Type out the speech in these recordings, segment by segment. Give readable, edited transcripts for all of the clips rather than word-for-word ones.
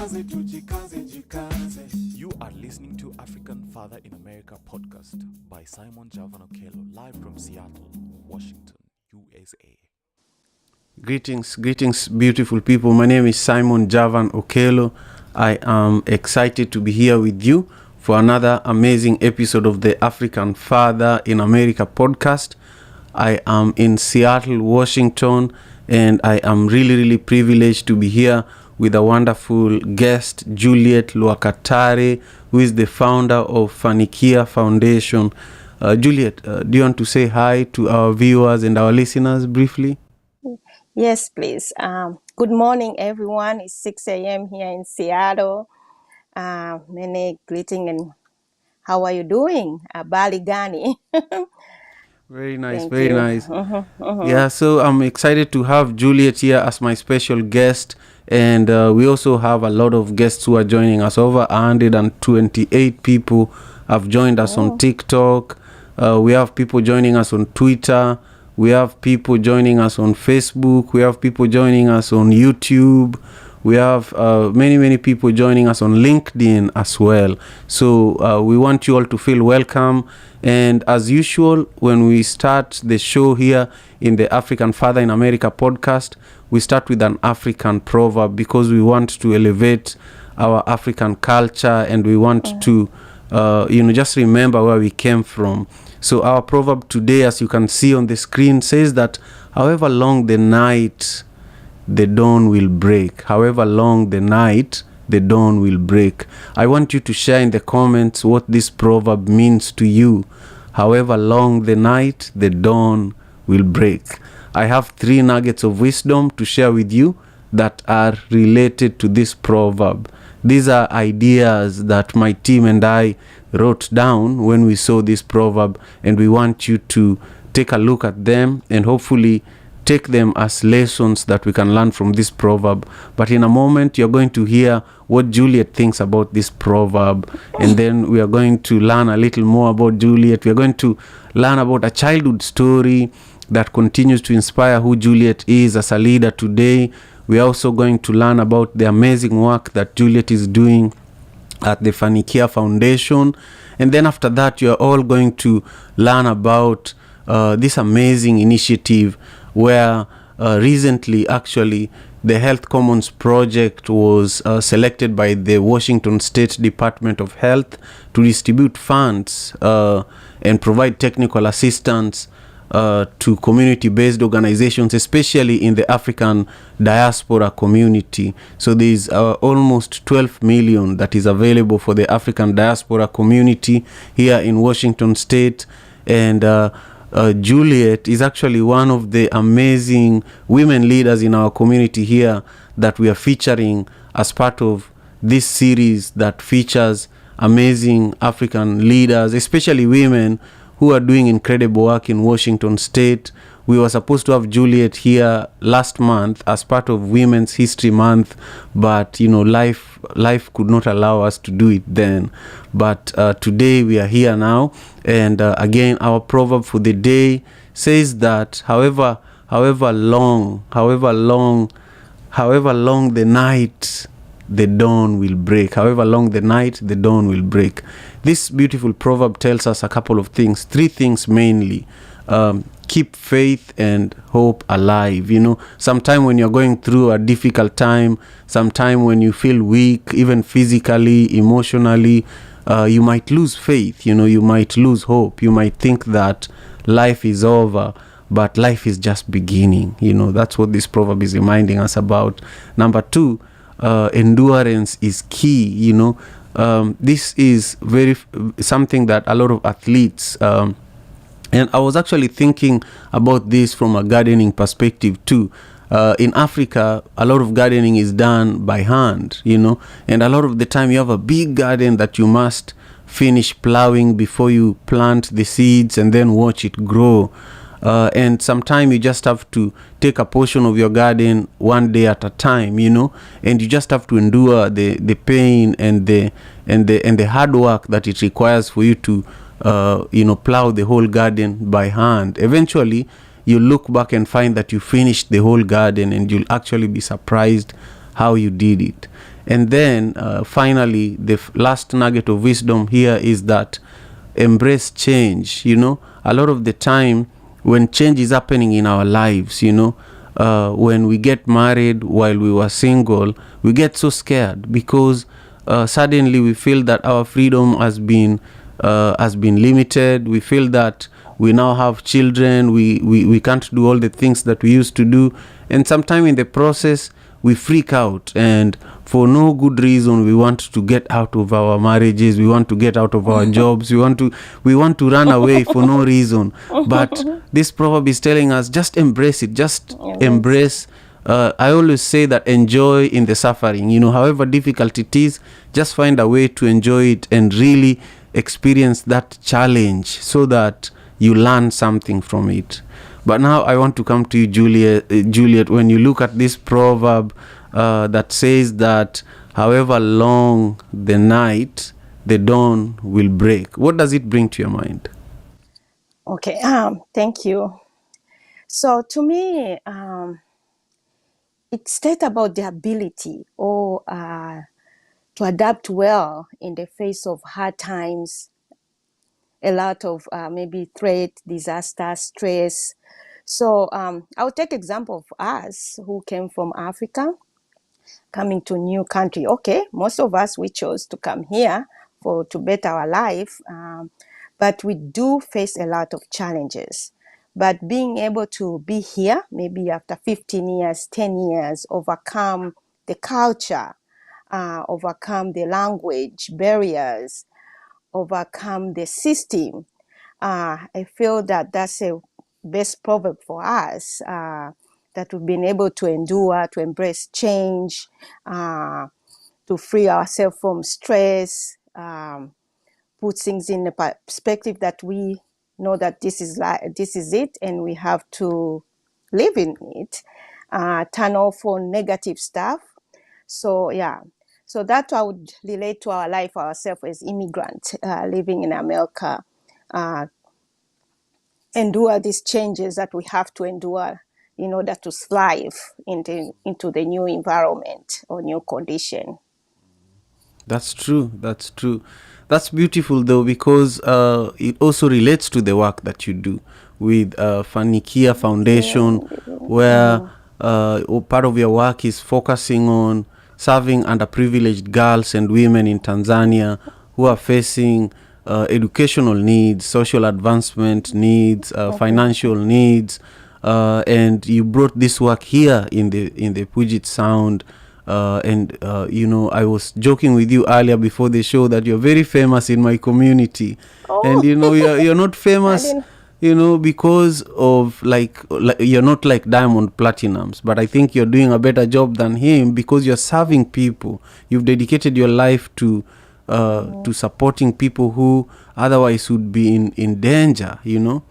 You are listening to African Father in America podcast by Simon Javan Okello, live from Seattle, Washington, USA. Greetings, beautiful people. My name is Simon Javan Okello. I am excited to be here with you for another amazing episode of the African Father in America podcast. I am in Seattle, Washington, and I am really privileged to be here with a wonderful guest, Juliet Luakatare, who is the founder of Fanikia Foundation. Juliet, do you want to say hi to our viewers and our listeners briefly? Yes, please. Good morning, everyone. It's 6 a.m. here in Seattle. Many greeting and how are you doing? Bali Gani. Very nice, Thank very you. nice. Yeah, so I'm excited to have Juliet here as my special guest. And we also have a lot of guests who are joining us. Over 128 people have joined us on TikTok. We have people joining us on Twitter. We have people joining us on Facebook. We have people joining us on YouTube. We have many people joining us on LinkedIn as well. So we want you all to feel welcome. And as usual, when we start the show here in the African Father in America podcast, we start with an African proverb because we want to elevate our African culture and we want to, just remember where we came from. So our proverb today, as you can see on the screen, says that however long the night, the dawn will break. However long the night, the dawn will break. I want you to share in the comments what this proverb means to you. However long the night, the dawn will break. I have 3 nuggets of wisdom to share with you that are related to this proverb. These are ideas that my team and I wrote down when we saw this proverb, and we want you to take a look at them and hopefully take them as lessons that we can learn from this proverb. But in a moment, you're going to hear what Juliet thinks about this proverb. And then we are going to learn a little more about Juliet. We are going to learn about a childhood story that continues to inspire who Juliet is as a leader today. We are also going to learn about the amazing work that Juliet is doing at the Fanikia Foundation. And then after that, you are all going to learn about this amazing initiative where recently, actually, the Health Commons project was selected by the Washington State Department of Health to distribute funds and provide technical assistance to community-based organizations, especially in the African diaspora community. So there's almost 12 million that is available for the African diaspora community here in Washington State. And Juliet is actually one of the amazing women leaders in our community here that we are featuring as part of this series that features amazing African leaders, especially women who are doing incredible work in Washington State. We were supposed to have Juliet here last month as part of Women's History Month, but life could not allow us to do it then. But today we are here now, and again, our proverb for the day says that however long the night, the dawn will break. However long the night, the dawn will break. This beautiful proverb tells us a couple of things, 3 things mainly. Keep faith and hope alive. Sometime when you're going through a difficult time, sometime when you feel weak, even physically, emotionally, you might lose faith, you might lose hope. You might think that life is over, but life is just beginning. That's what this proverb is reminding us about. Number 2, endurance is key. This is something that a lot of athletes, and I was actually thinking about this from a gardening perspective too. In Africa, a lot of gardening is done by hand, and a lot of the time you have a big garden that you must finish plowing before you plant the seeds and then watch it grow. And sometimes you just have to take a portion of your garden one day at a time, and you just have to endure the pain and the hard work that it requires for you to plow the whole garden by hand. Eventually, you look back and find that you finished the whole garden, and you'll actually be surprised how you did it. And then finally, the last nugget of wisdom here is that embrace change. A lot of the time when change is happening in our lives, when we get married while we were single, we get so scared because suddenly we feel that our freedom has been limited. We feel that we now have children. We can't do all the things that we used to do, and sometime in the process we freak out, and for no good reason we want to get out of our marriages, we want to get out of our jobs, we want to run away for no reason. But this proverb is telling us, just embrace it, just embrace. I always say that enjoy in the suffering, however difficult it is, just find a way to enjoy it and really experience that challenge so that you learn something from it. But now I want to come to you, Juliet. When you look at this proverb that says that however long the night, the dawn will break, what does it bring to your mind? Okay, thank you. So to me, it states about the ability or to adapt well in the face of hard times, a lot of maybe threat, disaster, stress. So I'll take example of us who came from Africa, coming to new country. Okay, most of us, we chose to come here to better our life, but we do face a lot of challenges. But being able to be here, maybe after 15 years, 10 years, overcome the culture, overcome the language barriers, overcome the system, I feel that that's a best proverb for us, that we've been able to endure, to embrace change, to free ourselves from stress, put things in a perspective that we know that this is it, and we have to live in it. Turn off on negative stuff. So yeah, so that I would relate to our life, ourselves as immigrants living in America. Endure these changes that we have to endure in order to thrive into the new environment or new condition. That's true. That's true. That's beautiful though, because it also relates to the work that you do with Fanikia Foundation, where part of your work is focusing on serving underprivileged girls and women in Tanzania who are facing educational needs, social advancement needs, financial needs, and you brought this work here in the Puget Sound. I was joking with you earlier before the show that you're very famous in my community. And you're not famous because of like you're not like Diamond Platinums, but I think you're doing a better job than him because you're serving people. You've dedicated your life to supporting people who otherwise would be in danger. Yes.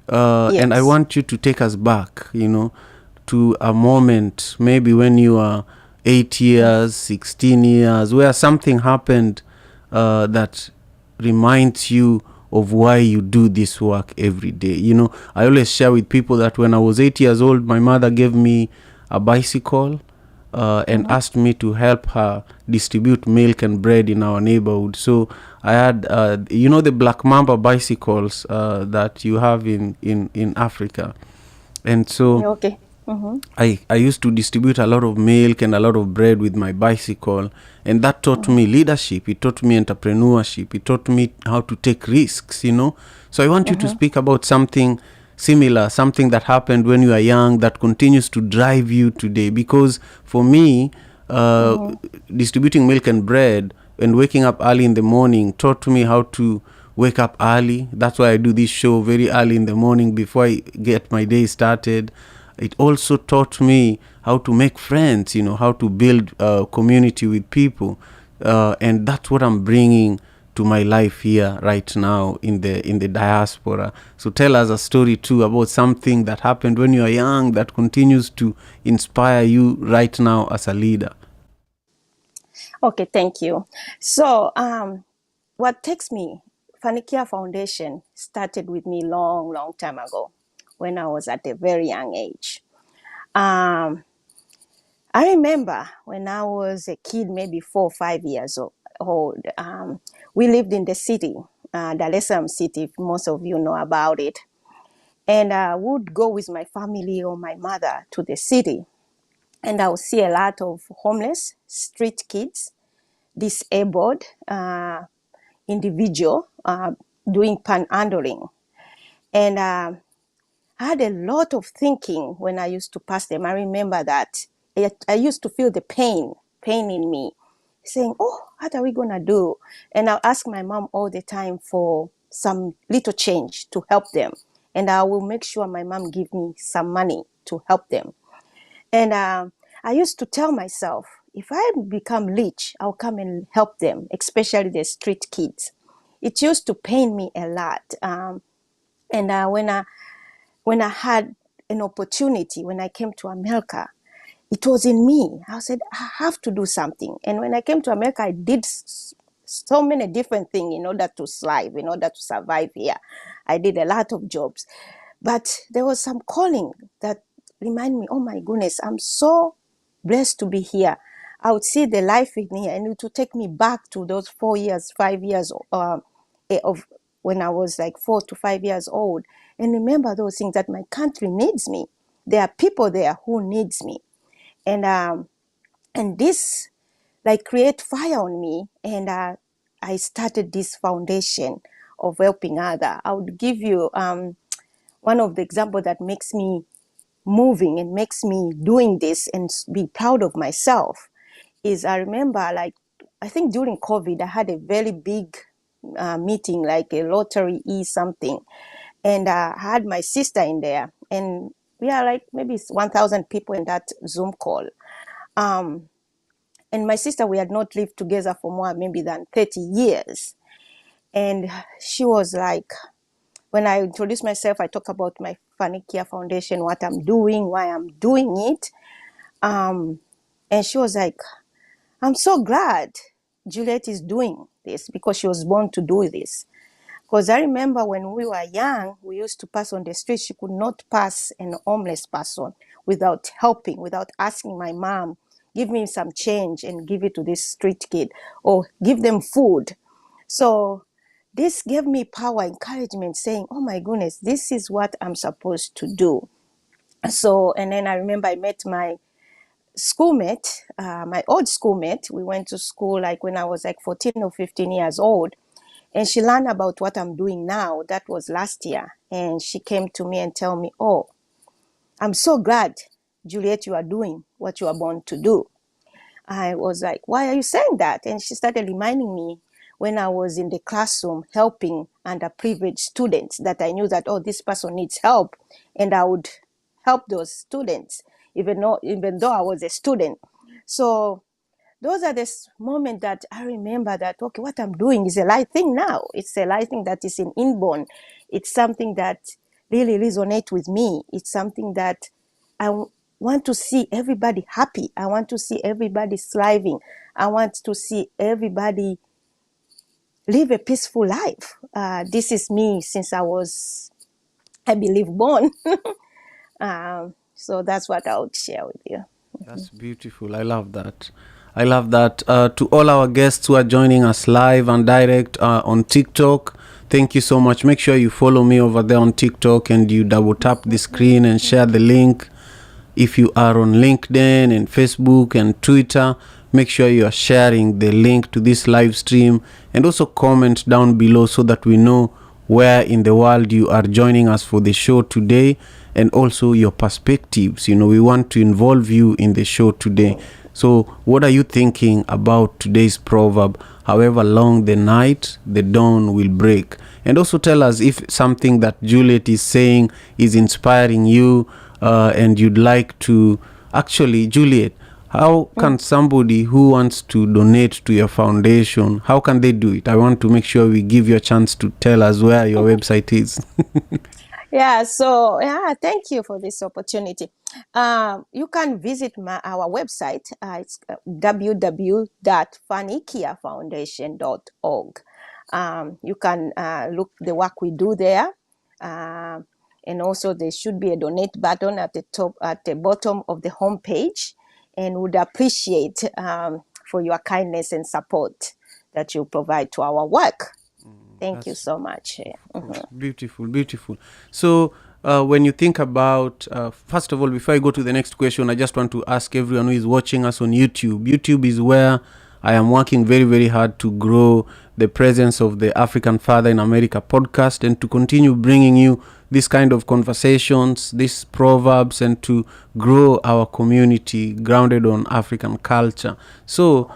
And I want you to take us back to a moment, maybe when you are 8 years, 16 years, where something happened that reminds you of why you do this work every day. I always share with people that when I was 8 years old, my mother gave me a bicycle and asked me to help her distribute milk and bread in our neighborhood. So I had, the Black Mamba bicycles that you have in Africa. And so I used to distribute a lot of milk and a lot of bread with my bicycle, and that taught me leadership. It taught me entrepreneurship. It taught me how to take risks, So I want you to speak about something similar, something that happened when you were young that continues to drive you today. Because for me, distributing milk and bread and waking up early in the morning taught me how to wake up early. That's why I do this show very early in the morning before I get my day started. It also taught me how to make friends, how to build a community with people. And that's what I'm bringing to my life here right now in the diaspora. So tell us a story too about something that happened when you were young that continues to inspire you right now as a leader. Okay, thank you. So what takes me, Fanikia Foundation started with me long time ago when I was at a very young age. I remember when I was a kid, maybe 4 or 5 years old, we lived in the city, Dar es Salaam city, if most of you know about it. And I would go with my family or my mother to the city. And I would see a lot of homeless street kids, disabled individual doing panhandling. And I had a lot of thinking when I used to pass them. I remember that I used to feel the pain in me, saying, oh, what are we going to do? And I'll ask my mom all the time for some little change to help them. And I will make sure my mom give me some money to help them. And I used to tell myself, if I become rich, I'll come and help them, especially the street kids. It used to pain me a lot. And when I had an opportunity, when I came to America, it was in me. I said, I have to do something. And when I came to America, I did so many different things in order to thrive, in order to survive here. I did a lot of jobs. But there was some calling that remind me, oh my goodness, I'm so blessed to be here. I would see the life in here, and it would take me back to those 4 years, 5 years of when I was like 4 to 5 years old, and remember those things that my country needs me. There are people there who needs me, and this like create fire on me, and I started this foundation of helping other. I would give you one of the example that makes me moving and makes me doing this and be proud of myself is I remember, like, I think during COVID, I had a very big meeting, like a lottery something. And I had my sister in there. And we are like maybe 1,000 people in that Zoom call. And my sister, we had not lived together for more maybe than 30 years. And she was like, when I introduced myself, I talk about my Fanikia Foundation, what I'm doing, why I'm doing it. And she was like, I'm so glad Juliet is doing this because she was born to do this. Because I remember when we were young, we used to pass on the street. She could not pass an homeless person without helping, without asking my mom, give me some change and give it to this street kid, or give them food. So this gave me power, encouragement, saying, oh my goodness, this is what I'm supposed to do. So, and then I remember I met my schoolmate, my old schoolmate. We went to school like when I was like 14 or 15 years old. And she learned about what I'm doing now. That was last year. And she came to me and tell me, oh, I'm so glad, Juliet, you are doing what you are born to do. I was like, why are you saying that? And she started reminding me when I was in the classroom helping underprivileged students that I knew that, oh, this person needs help. And I would help those students, even though I was a student. So those are the moments that I remember that, okay, what I'm doing is a light thing now. It's a light thing that is in inborn. It's something that really resonates with me. It's something that I want to see everybody happy. I want to see everybody thriving. I want to see everybody live a peaceful life. This is me since I was, I believe, born. So that's what I would share with you. That's beautiful. I love that. I love that. To all our guests who are joining us live and direct on TikTok, thank you so much. Make sure you follow me over there on TikTok and you double tap the screen and share the link. If you are on LinkedIn and Facebook and Twitter, make sure you are sharing the link to this live stream, and also comment down below so that we know where in the world you are joining us for the show today, and also your perspectives. We want to involve you in the show today. So what are you thinking about today's proverb? However long the night, the dawn will break. And also tell us if something that Juliet is saying is inspiring you, and you'd like to. Actually, Juliet, how can somebody who wants to donate to your foundation, how can they do it? I want to make sure we give you a chance to tell us where your website is. So thank you for this opportunity. You can visit our website. It's www.fanikiafoundation.org. You can look the work we do there. And also there should be a donate button at the top, at the bottom of the homepage. and would appreciate for your kindness and support that you provide to our work. Thank you That's so much. beautiful, beautiful. So, when you think about, first of all, before I go to the next question, I just want to ask everyone who is watching us on YouTube. YouTube is where I am working very, very hard to grow the presence of the African Father in America podcast and to continue bringing you this kind of conversations, these proverbs, and to grow our community grounded on African culture. So,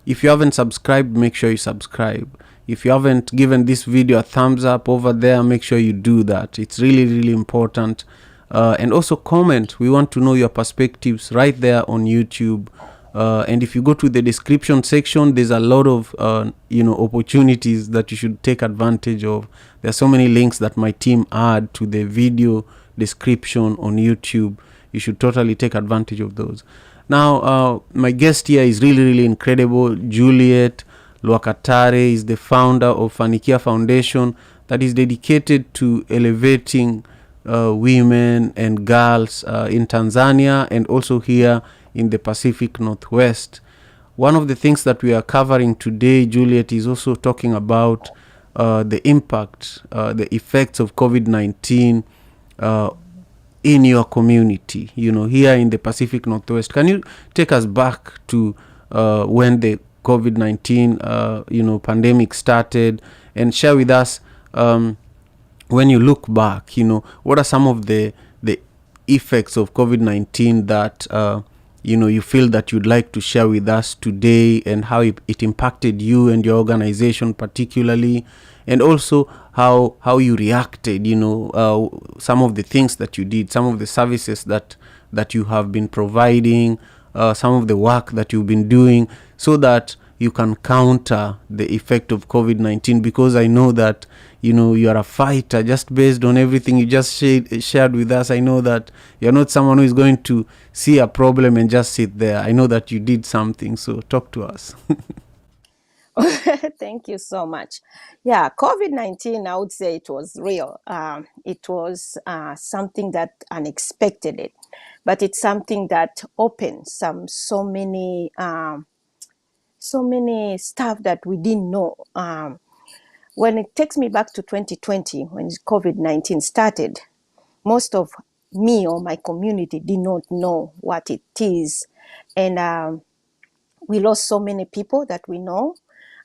if you haven't subscribed, make sure you subscribe. If you haven't given this video a thumbs up over there, make sure you do that. It's really, really important. And also comment. We want to know your perspectives right there on YouTube. And if you go to the description section, there's a lot of opportunities that you should take advantage of. There are so many links that my team add to the video description on YouTube. You should totally take advantage of those. Now, my guest here is really, really incredible. Juliet Lwakatare is the founder of Fanikia Foundation that is dedicated to elevating women and girls in Tanzania and also here in the Pacific Northwest. One of the things that we are covering today, Juliet, is also talking about the impact, the effects of COVID-19 in your community, here in the Pacific Northwest. Can you take us back to when the COVID-19, pandemic started and share with us, when you look back, what are some of the effects of COVID-19 that, you feel that you'd like to share with us today and how it impacted you and your organization particularly, and also how you reacted, some of the things that you did, some of the services that you have been providing, some of the work that you've been doing so that you can counter the effect of COVID-19, because I know that, you are a fighter just based on everything you just shared with us. I know that you're not someone who is going to see a problem and just sit there. I know that you did something, so talk to us. Thank you so much. Yeah, COVID-19, I would say it was real. It was something that unexpected it, but it's something that opened so many stuff that we didn't know. When it takes me back to 2020, when COVID-19 started, most of me or my community did not know what it is. And we lost so many people that we know.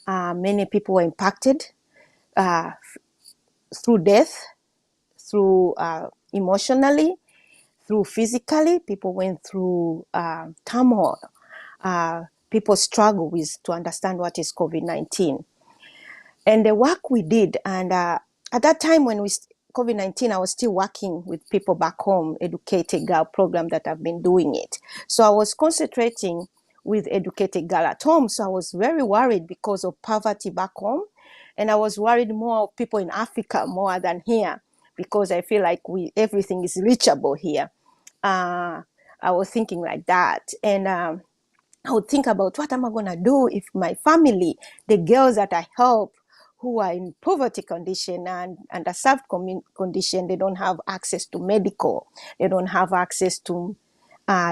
Many people were impacted through death, through emotionally, through physically. People went through turmoil. People struggle to understand what is COVID-19. And the work we did, and at that time when COVID-19, I was still working with people back home, Educated Girl program that I've been doing it. So I was concentrating with Educated Girl at home. So I was very worried because of poverty back home. And I was worried more of people in Africa more than here, because I feel like everything is reachable here. I was thinking like that. And I would think about, what am I going to do if my family, the girls that I help, who are in poverty condition and underserved condition, they don't have access to medical, they don't have access to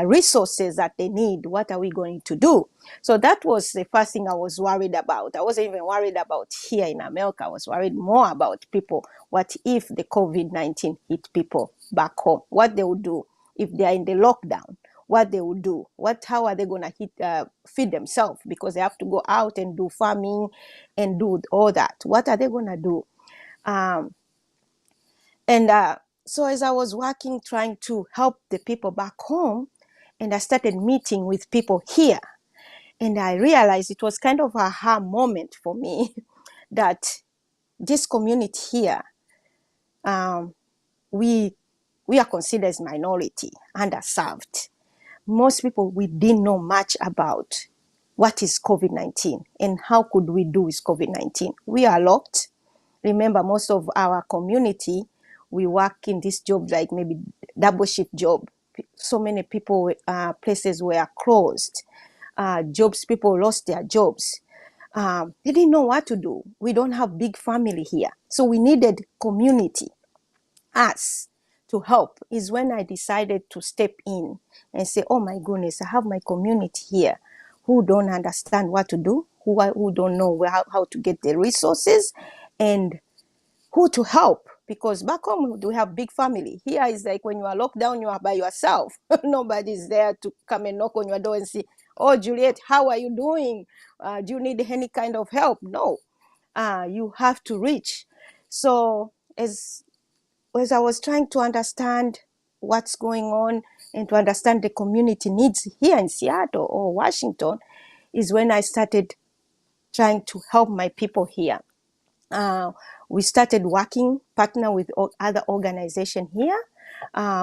resources that they need. What are we going to do? So that was the first thing I was worried about. I wasn't even worried about here in America. I was worried more about people. What if the COVID-19 hit people back home? What they would do if they are in the lockdown? What they would do? How are they going to feed themselves? Because they have to go out and do farming and do all that. What are they going to do? So as I was working, trying to help the people back home, and I started meeting with people here, and I realized it was kind of a aha moment for me that this community here, we are considered as minority, underserved. Most people, we didn't know much about what is COVID-19 and how could we do with COVID-19. We are locked. Remember, most of our community, we work in this job, like maybe double shift job. So many people, places were closed. People lost their jobs. They didn't know what to do. We don't have big family here. So we needed community, us, to help is when I decided to step in and say, oh my goodness, I have my community here who don't understand what to do, who don't know how to get the resources and who to help. Because back home we have big family. Here is like when you are locked down, you are by yourself. Nobody's there to come and knock on your door and say, oh, Juliet, how are you doing? Do you need any kind of help? No, you have to reach. So as I was trying to understand what's going on and to understand the community needs here in Seattle or Washington, is when I started trying to help my people here. We started working, partner with other organizations here.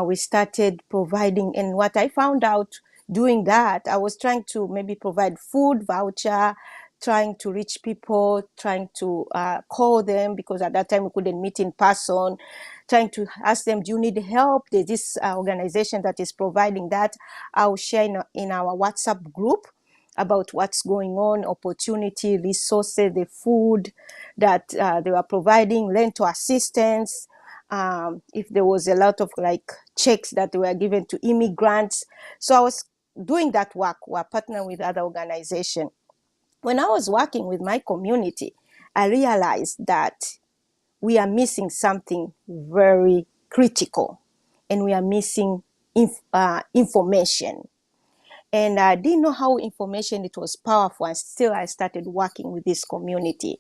We started providing, and what I found out doing that, I was trying to maybe provide food voucher, trying to reach people, trying to call them, because at that time we couldn't meet in person, trying to ask them, do you need help? There's this organization that is providing that. I'll share in our WhatsApp group about what's going on, opportunity, resources, the food that they were providing, rental assistance. If there was a lot of like checks that were given to immigrants. So I was doing that work. We're partnering with other organizations. When I was working with my community, I realized that we are missing something very critical, and we are missing information. And I didn't know how information, it was powerful, and still I started working with this community.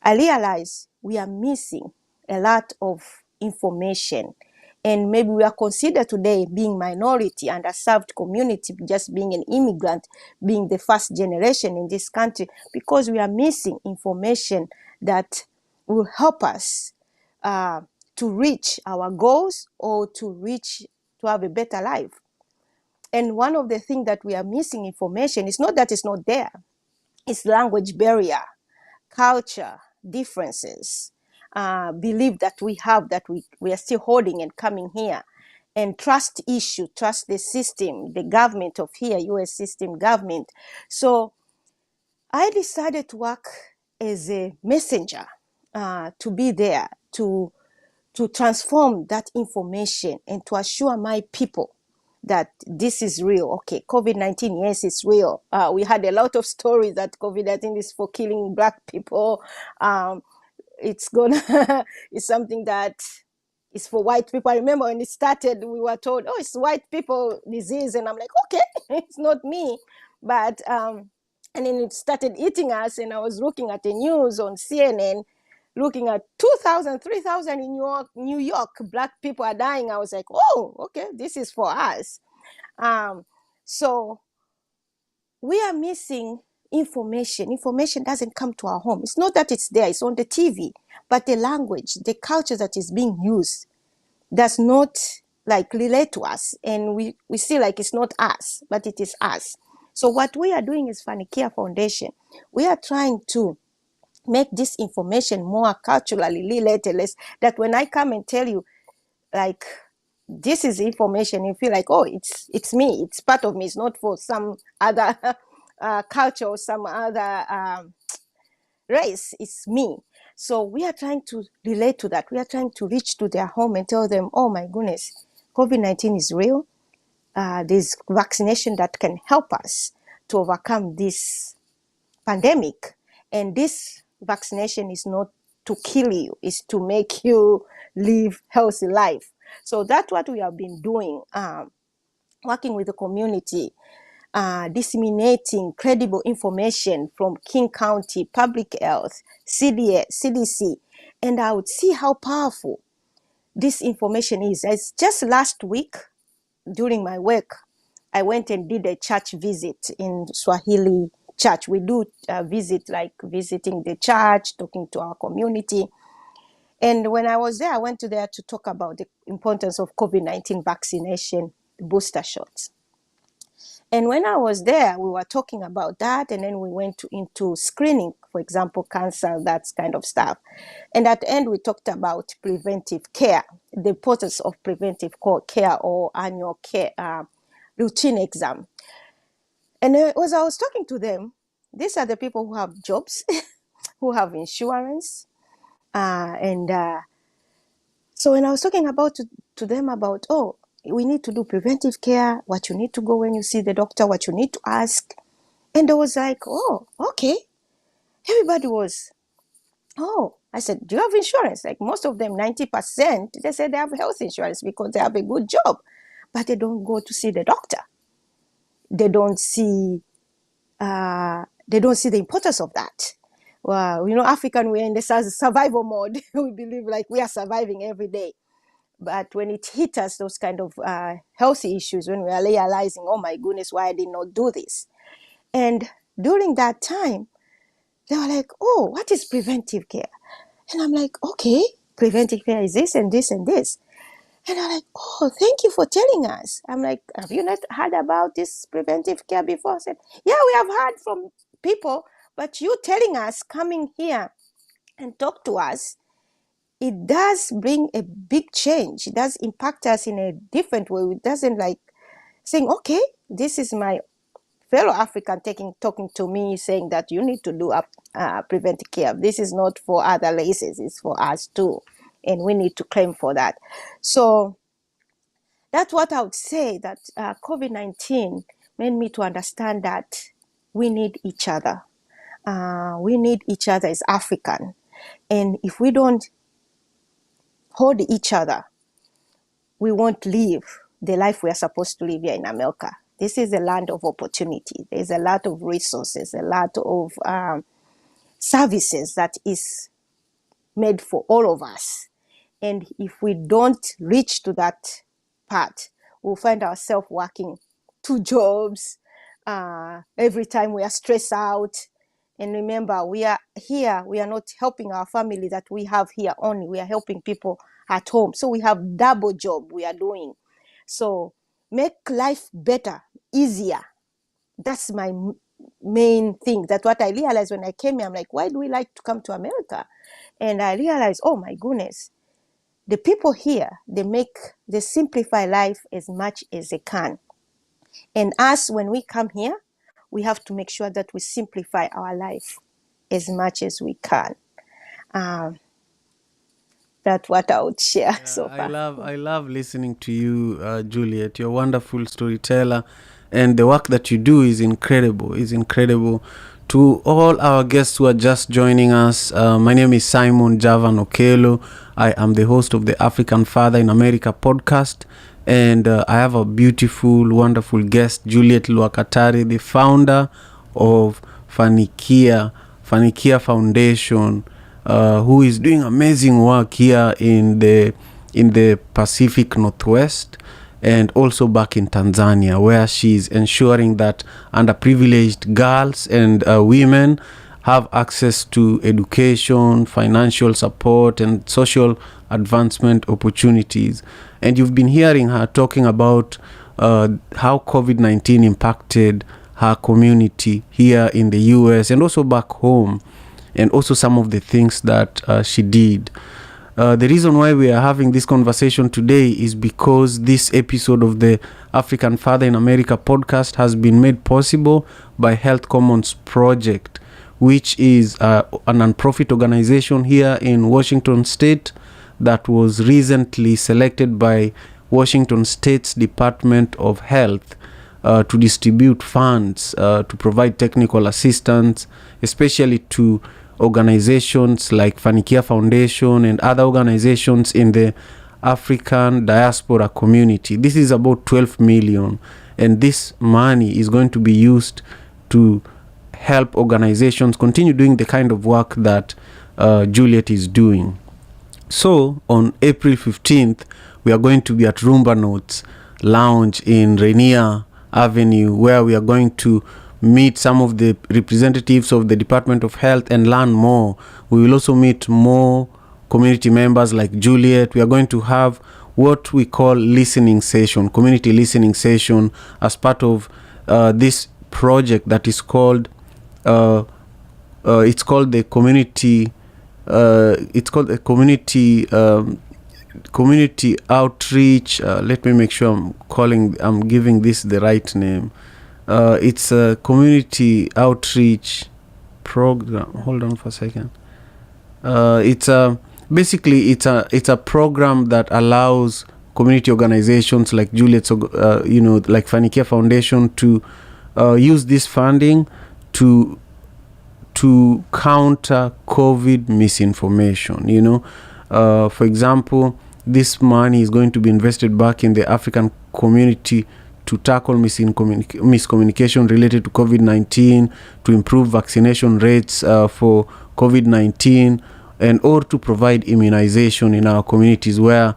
I realized we are missing a lot of information, and maybe we are considered today being minority, underserved community, just being an immigrant, being the first generation in this country, because we are missing information that will help us to reach our goals or to have a better life. And one of the things that we are missing information is not that it's not there, it's language barrier, culture differences, belief that we have that we are still holding and coming here, and trust issue, trust the system, the government of here, US system government. So I decided to work as a messenger, to be there to transform that information and to assure my people that this is real. Okay, COVID-19, yes, it's real. We had a lot of stories that COVID-19 is for killing Black people. It's it's something that is for white people. I remember when it started, we were told, oh, it's white people disease. And I'm like, okay, it's not me. But, and then it started eating us. And I was looking at the news on CNN, looking at 2,000, 3,000 in New York, Black people are dying. I was like, oh, okay, this is for us. So we are missing information. Information doesn't come to our home. It's not that it's there, it's on the TV, but the language, the culture that is being used does not like relate to us. And we see like it's not us, but it is us. So what we are doing is Fanikia Foundation. We are trying to make this information more culturally related, that when I come and tell you, like, this is information, you feel like, oh, it's me, it's part of me, it's not for some other culture or some other race, it's me. So we are trying to relate to that. We are trying to reach to their home and tell them, oh my goodness, COVID-19 is real. There's vaccination that can help us to overcome this pandemic. And this vaccination is not to kill you, it's to make you live healthy life. So that's what we have been doing, working with the community, disseminating credible information from King County, Public Health, CDC, and I would see how powerful this information is. As just last week, during my work, I went and did a church visit in Swahili church. We do visit, like visiting the church, talking to our community. And when I was there, I went to there to talk about the importance of COVID-19 vaccination, booster shots. And when I was there, we were talking about that, and then we went into screening, for example, cancer, that kind of stuff. And at the end, we talked about preventive care, the importance of preventive care or annual care, routine exam. And as I was talking to them, these are the people who have jobs, who have insurance, and So when I was talking to them about, oh, we need to do preventive care, what you need to go when you see the doctor, what you need to ask. And I was like, oh, okay. Everybody was, oh, I said, do you have insurance? Like most of them, 90%, they said they have health insurance because they have a good job, but they don't go to see the doctor. They don't see the importance of that. Well, African, we're in the survival mode. We believe like we are surviving every day. But when it hit us, those kind of healthy issues, when we are realizing, oh my goodness, why I did not do this. And during that time, they were like, oh, what is preventive care? And I'm like, okay, preventive care is this and this and this. And I'm like, oh, thank you for telling us. I'm like, have you not heard about this preventive care before? I said, yeah, we have heard from people, but you telling us, coming here and talk to us, it does bring a big change. It does impact us in a different way. It doesn't like saying, okay, this is my fellow African talking to me, saying that you need to do preventive care. This is not for other races, it's for us too. And we need to claim for that. So that's what I would say, that COVID-19 made me to understand that we need each other. We need each other as African. And if we don't hold each other, we won't live the life we are supposed to live here in America. This is a land of opportunity. There's a lot of resources, a lot of services that is made for all of us. And if we don't reach to that part, we'll find ourselves working 2 jobs. Every time we are stressed out. And remember, we are here. We are not helping our family that we have here only. We are helping people at home. So we have double job we are doing. So make life better, easier. That's my main thing. That's what I realized when I came here. I'm like, why do we like to come to America? And I realized, oh my goodness, the people here, they simplify life as much as they can. And us, when we come here, we have to make sure that we simplify our life as much as we can. That's what I would share so far. I love listening to you, Juliet. You're a wonderful storyteller, and the work that you do is incredible. To all our guests who are just joining us, my name is Simon Javan Okelo. I am the host of the African Father in America podcast, and I have a beautiful, wonderful guest, Juliet Luakatari, the founder of Fanikia Foundation, who is doing amazing work here in the Pacific Northwest, and also back in Tanzania, where she's ensuring that underprivileged girls and women have access to education, financial support, and social advancement opportunities. And you've been hearing her talking about how COVID-19 impacted her community here in the US and also back home, and also some of the things that she did. The reason why we are having this conversation today is because this episode of the African Father in America podcast has been made possible by Health Commons Project, which is a non-profit organization here in Washington State that was recently selected by Washington State's Department of Health to distribute funds to provide technical assistance, especially to organizations like Fanikia Foundation and other organizations in the African diaspora community. This is about 12 million, and this money is going to be used to help organizations continue doing the kind of work that Juliet is doing. So on April 15th, we are going to be at Rumba Notes Lounge in Rainier Avenue, where we are going to meet some of the representatives of the Department of Health and learn more. We will also meet more community members like Juliet. We are going to have what we call community listening session, as part of this project that is called it's called the community outreach. Let me make sure I'm giving this the right name. It's a community outreach program. Hold on for a second. It's basically it's a program that allows community organizations like Juliet's, like Fanikia Foundation to use this funding to counter COVID misinformation. For example, this money is going to be invested back in the African community to tackle miscommunication related to COVID-19, to improve vaccination rates for COVID-19, and or to provide immunization in our communities, where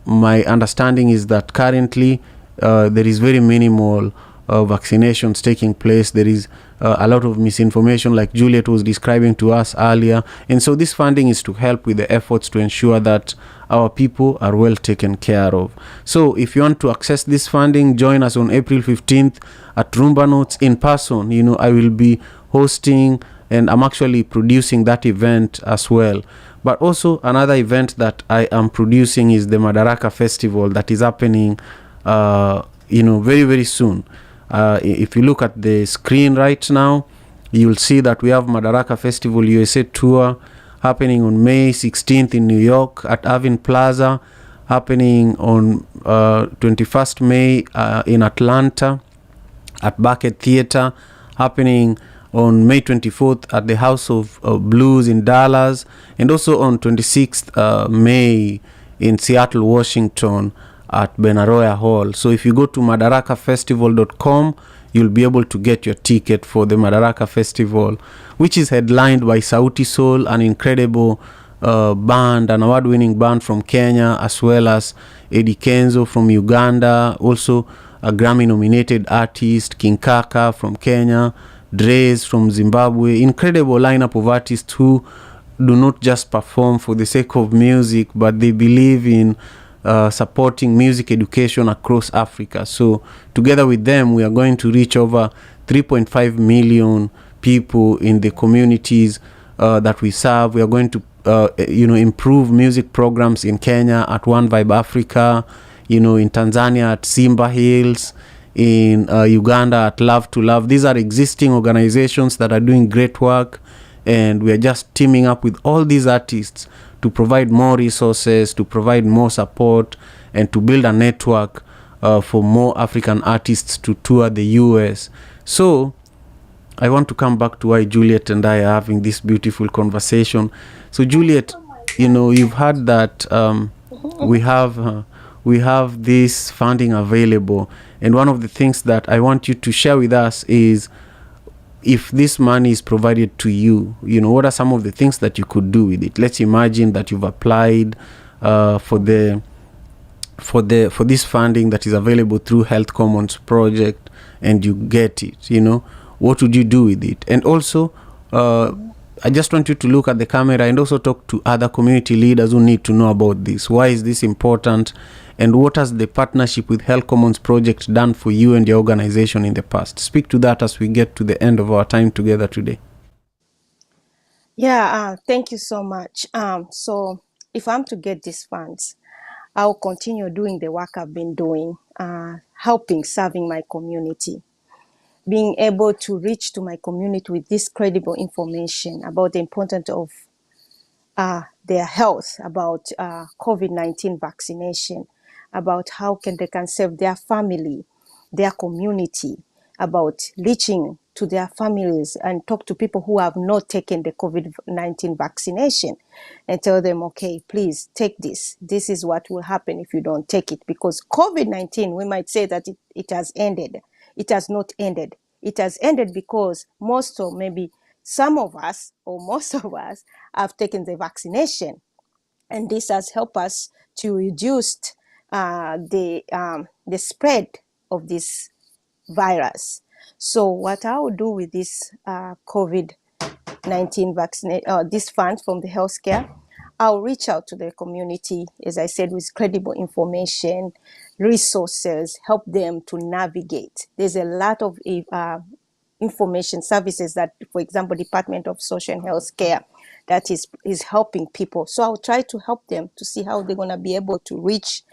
my understanding is that currently there is very minimal vaccinations taking place. There is a lot of misinformation, like Juliet was describing to us earlier. And so this funding is to help with the efforts to ensure that our people are well taken care of. So if you want to access this funding, join us on April 15th at Rumba Notes in person. I will be hosting, and I'm actually producing that event as well. But also another event that I am producing is the Madaraka Festival that is happening very, very soon. If you look at the screen right now, you'll see that we have Madaraka Festival USA Tour happening on May 16th in New York at Irving Plaza, happening on 21st May in Atlanta at Bucket Theater, happening on May 24th at the House of Blues in Dallas, and also on 26th May in Seattle, Washington at Benaroya Hall. So if you go to madarakafestival.com, you'll be able to get your ticket for the Madaraka Festival, which is headlined by Sauti Sol, an incredible band, an award-winning band from Kenya, as well as Eddie Kenzo from Uganda, also a Grammy-nominated artist, King Kaka from Kenya, Dre's from Zimbabwe. Incredible lineup of artists who do not just perform for the sake of music, but they believe in supporting music education across Africa. So together with them, we are going to reach over 3.5 million people in the communities that we serve. We are going to improve music programs in Kenya at One Vibe Africa, in Tanzania at Simba Hills, in Uganda at Love to Love. These are existing organizations that are doing great work, and we are just teaming up with all these artists to provide more resources, to provide more support, and to build a network for more African artists to tour the US. So I want to come back to why Juliet and I are having this beautiful conversation. So Juliet, you've heard that we have this funding available, and one of the things that I want you to share with us is, if this money is provided to you, what are some of the things that you could do with it? Let's imagine that you've applied for this funding that is available through Health Commons project, and you get it. What would you do with it? And also, I just want you to look at the camera and also talk to other community leaders who need to know about this. Why is this important? And what has the partnership with Health Commons project done for you and your organization in the past? Speak to that as we get to the end of our time together today. Yeah, thank you so much. So if I'm to get these funds, I'll continue doing the work I've been doing, helping, serving my community, being able to reach to my community with this credible information about the importance of their health, about COVID-19 vaccination, about how they can save their family, their community, about reaching to their families and talk to people who have not taken the COVID-19 vaccination and tell them, okay, please take this. This is what will happen if you don't take it. Because COVID-19, we might say that it has ended. It has not ended. It has ended because most, or maybe some of us, or most of us, have taken the vaccination. And this has helped us to reduce the spread of this virus. So what I will do with this COVID-19 vaccine, this fund from the healthcare, I'll reach out to the community, as I said, with credible information, resources, help them to navigate. There's a lot of information services that, for example, Department of Social and Health Care, that is helping people. So I'll try to help them to see how they're going to be able to reach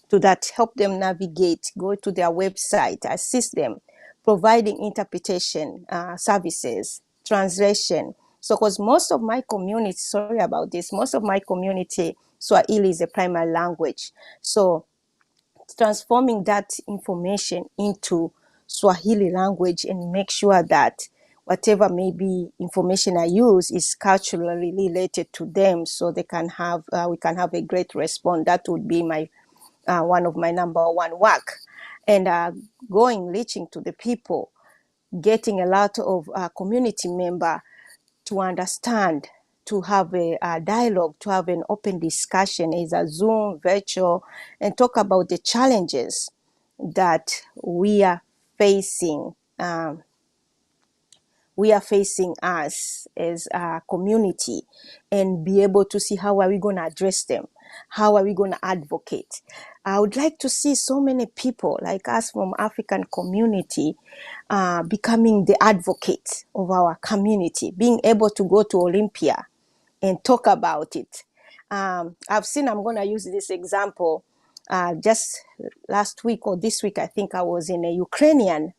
to that, help them navigate, go to their website, assist them, providing interpretation services, translation, So, because most of my community, sorry about this, most of my community, Swahili is a primary language. So, transforming that information into Swahili language and make sure that whatever maybe information I use is culturally related to them, so they can have we can have a great response. That would be my one of my number one work, and reaching to the people, getting a lot of community member to understand, to have a dialogue, to have an open discussion, is a Zoom, virtual, and talk about the challenges that we are facing. We are facing us as a community, and be able to see how are we going to address them, how are we going to advocate. I would like to see so many people like us from African community becoming the advocate of our community, being able to go to Olympia and talk about it. I've seen, I'm going to use this example, just last week or this week, I think I was in a Ukrainian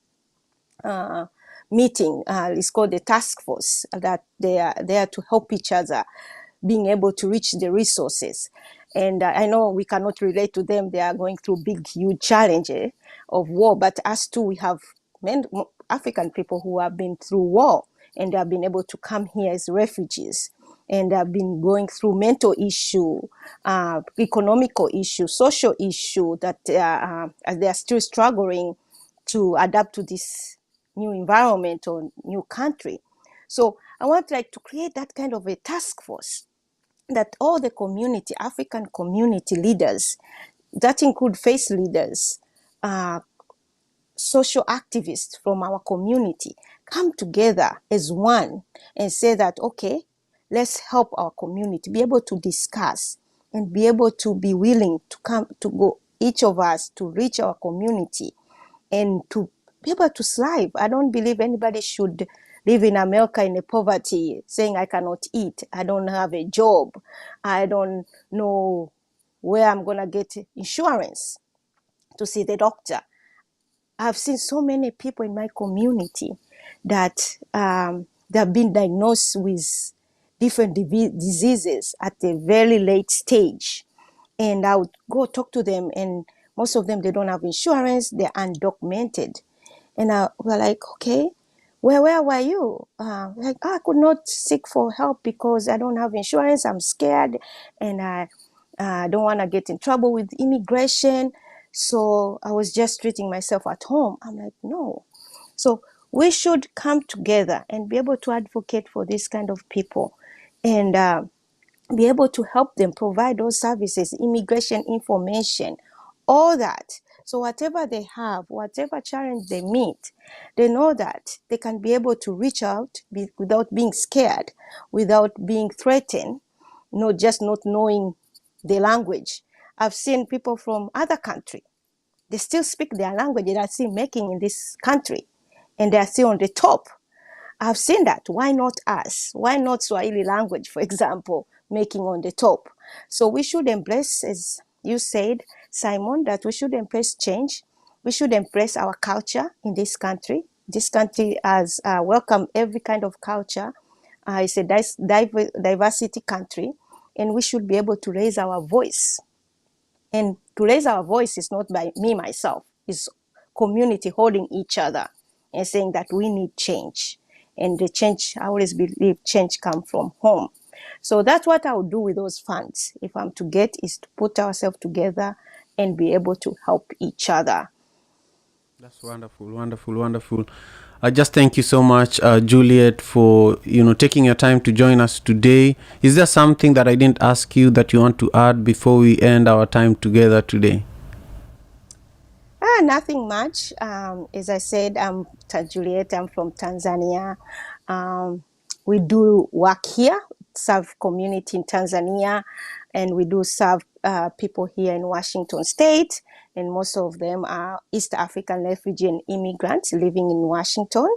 meeting. It's called the task force, that they are there to help each other, being able to reach the resources. And I know we cannot relate to them. They are going through big, huge challenges of war. But us too, we have African people who have been through war, and they have been able to come here as refugees, and have been going through mental issue, economical issue, social issue, that they are still struggling to adapt to this new environment or new country. So I want like to create that kind of a task force, that all the community, African community leaders, that include faith leaders, social activists from our community, come together as one and say that, okay, let's help our community, be able to discuss and be able to be willing to come to go, each of us to reach our community and to be able to thrive. I don't believe anybody should live in America in a poverty, saying I cannot eat, I don't have a job, I don't know where I'm going to get insurance to see the doctor. I've seen so many people in my community that they have been diagnosed with different diseases at a very late stage. And I would go talk to them, and most of them, they don't have insurance, they're undocumented. And we're like, okay, where were you? Like, I could not seek for help because I don't have insurance, I'm scared, and I don't want to get in trouble with immigration. So I was just treating myself at home. I'm like, no. So we should come together and be able to advocate for this kind of people, and be able to help them provide those services, immigration information, all that. So whatever they have, whatever challenge they meet, they know that they can be able to reach out without being scared, without being threatened, not just not knowing the language. I've seen people from other countries, they still speak their language, they are still making in this country, and they are still on the top. I've seen that. Why not us? Why not Swahili language, for example, making on the top? So we should embrace, as you said, Simon, that we should embrace change. We should embrace our culture in this country. This country has welcomed every kind of culture. It's a diversity country, and we should be able to raise our voice. And to raise our voice is not by me, myself. It's community holding each other and saying that we need change. And the change, I always believe change comes from home. So that's what I would do with those funds. If I'm to get, is to put ourselves together and be able to help each other. That's wonderful, wonderful, wonderful. I just thank you so much, Juliet, for taking your time to join us today. Is there something that I didn't ask you that you want to add before we end our time together today? Nothing much. As I said, I'm Juliet. I'm from Tanzania. We do work here, serve community in Tanzania, and we do serve people here in Washington State, and most of them are East African refugee and immigrants living in Washington.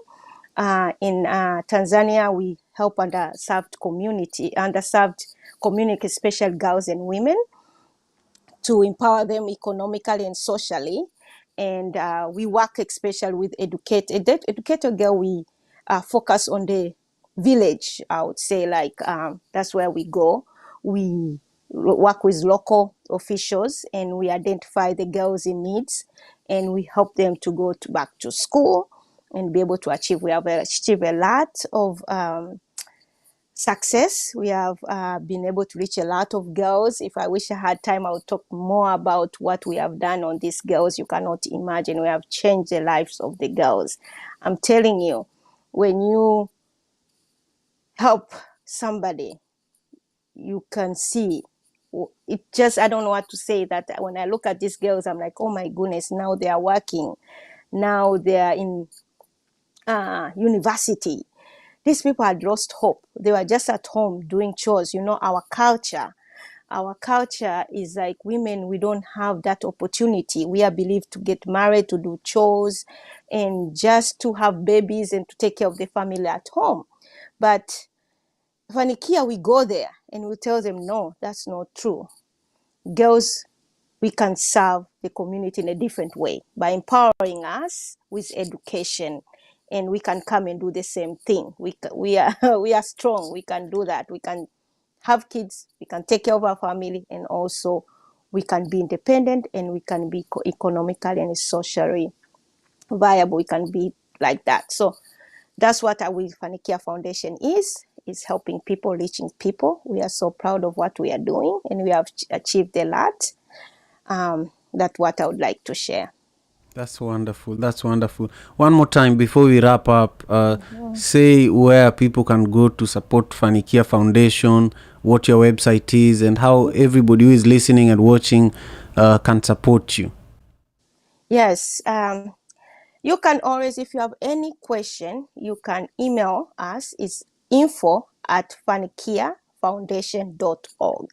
In Tanzania, we help underserved community, especially girls and women, to empower them economically and socially. And we work especially with educated girl. We focus on the village, I would say, like that's where we go. We work with local officials and we identify the girls in needs and we help them to go back to school and be able to achieve. We have achieved a lot of success. We have been able to reach a lot of girls. If I wish I had time, I would talk more about what we have done on these girls. You cannot imagine. We have changed the lives of the girls. I'm telling you, when you help somebody, you can see it. Just, I don't know what to say, that when I look at these girls, I'm like, oh my goodness, now they are working. Now they are in university. These people had lost hope. They were just at home doing chores. You know, our culture is like, women, we don't have that opportunity. We are believed to get married, to do chores, and just to have babies and to take care of the family at home. But Fanikia, we go there and we tell them, no, that's not true. Girls, we can serve the community in a different way by empowering us with education, and we can come and do the same thing. We are we are strong. We can do that. We can have kids. We can take care of our family, and also we can be independent, and we can be economically and socially viable. We can be like that. So that's what our Fanikia Foundation is helping people, reaching people. We are so proud of what we are doing, and we have achieved a lot. That's what I would like to share. That's wonderful. That's wonderful. One more time before we wrap up, say where people can go to support Fanikia Foundation, what your website is, and how everybody who is listening and watching can support you. Yes. You can always, if you have any question, you can email us. It's info@fanikiafoundation.org.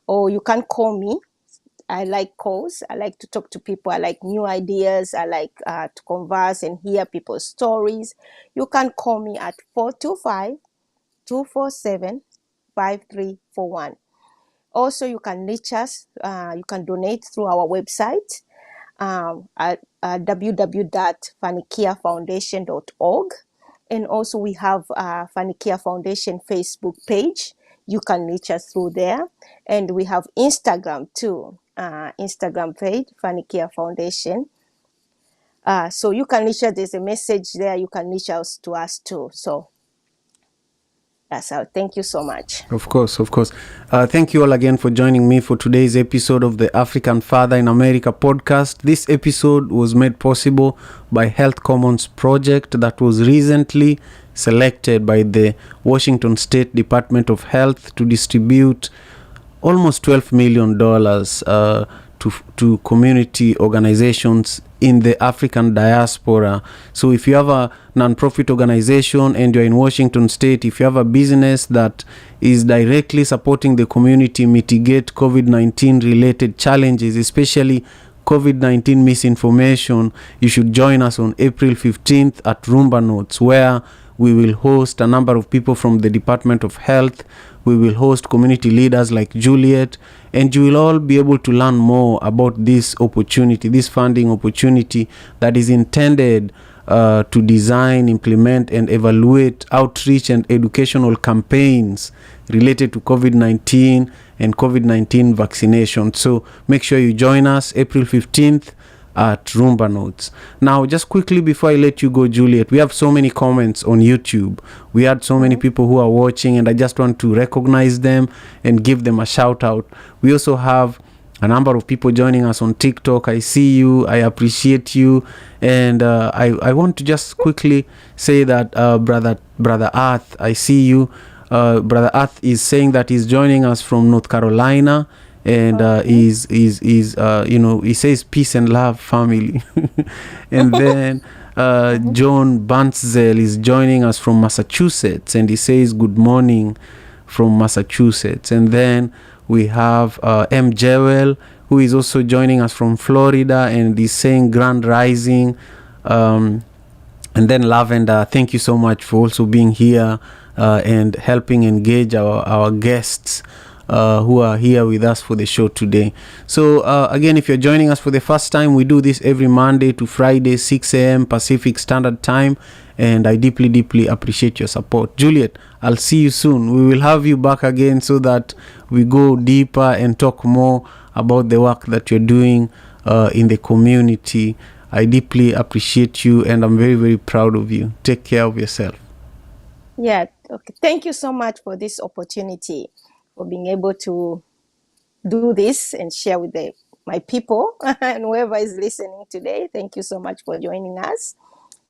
Or you can call me. I like calls. I like to talk to people. I like new ideas. I like to converse and hear people's stories. You can call me at 425-247-5341. Also, you can reach us. You can donate through our website at www.fanikiafoundation.org. And also we have Fanikia Foundation Facebook page. You can reach us through there. And we have Instagram too. Instagram page, Fanikia Foundation. So you can reach us. There's a message there. You can reach out to us too. So that's how. Thank you so much. Of course. Thank you all again for joining me for today's episode of the African Father in America podcast. This episode was made possible by Health Commons project that was recently selected by the Washington State Department of Health to distribute almost $12 million to community organizations in the African diaspora. So if you have a non-profit organization and you're in Washington State, if you have a business that is directly supporting the community mitigate COVID-19 related challenges, especially COVID-19 misinformation, you should join us on April 15th at Rumba Notes, where we will host a number of people from the Department of Health. We will host community leaders like Juliet, and you will all be able to learn more about this opportunity, this funding opportunity that is intended to design, implement, and evaluate outreach and educational campaigns related to COVID-19 and COVID-19 vaccination. So make sure you join us April 15th at Rumba Notes. Now, just quickly before I let you go, Juliet, we have so many comments on YouTube. We had so many people who are watching, and I just want to recognize them and give them a shout out. We also have a number of people joining us on TikTok. I see you. I appreciate you. And I want to just quickly say that Brother Earth, I see you. Brother Earth is saying that he's joining us from North Carolina. And he says peace and love, family. And then John Banzel is joining us from Massachusetts, and he says good morning from Massachusetts. And then we have M. Jewel, who is also joining us from Florida, and he's saying grand rising. And then Lavender, thank you so much for also being here and helping engage our guests. who are here with us for the show today. So again, if you're joining us for the first time, we do this every Monday to Friday, 6 a.m. Pacific Standard Time, and I deeply appreciate your support. Juliet, I'll see you soon. We will have you back again so that we go deeper and talk more about the work that you're doing in the community. I deeply appreciate you, and I'm very proud of you. Take care of yourself. Yeah, okay. Thank you so much for this opportunity, for being able to do this and share with my people and whoever is listening today. Thank you so much for joining us.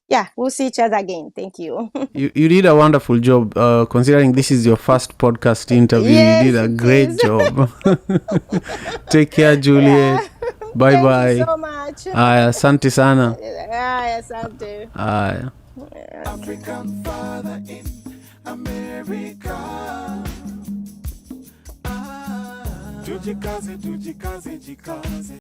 Yeah, we'll see each other again. Thank you. You did a wonderful job, considering this is your first podcast interview. Yes, you did a great job. Take care, Juliet. Yeah. Bye. Thank you so much. Asante sana. Asante. African father in America. Tujikaze, jikaze.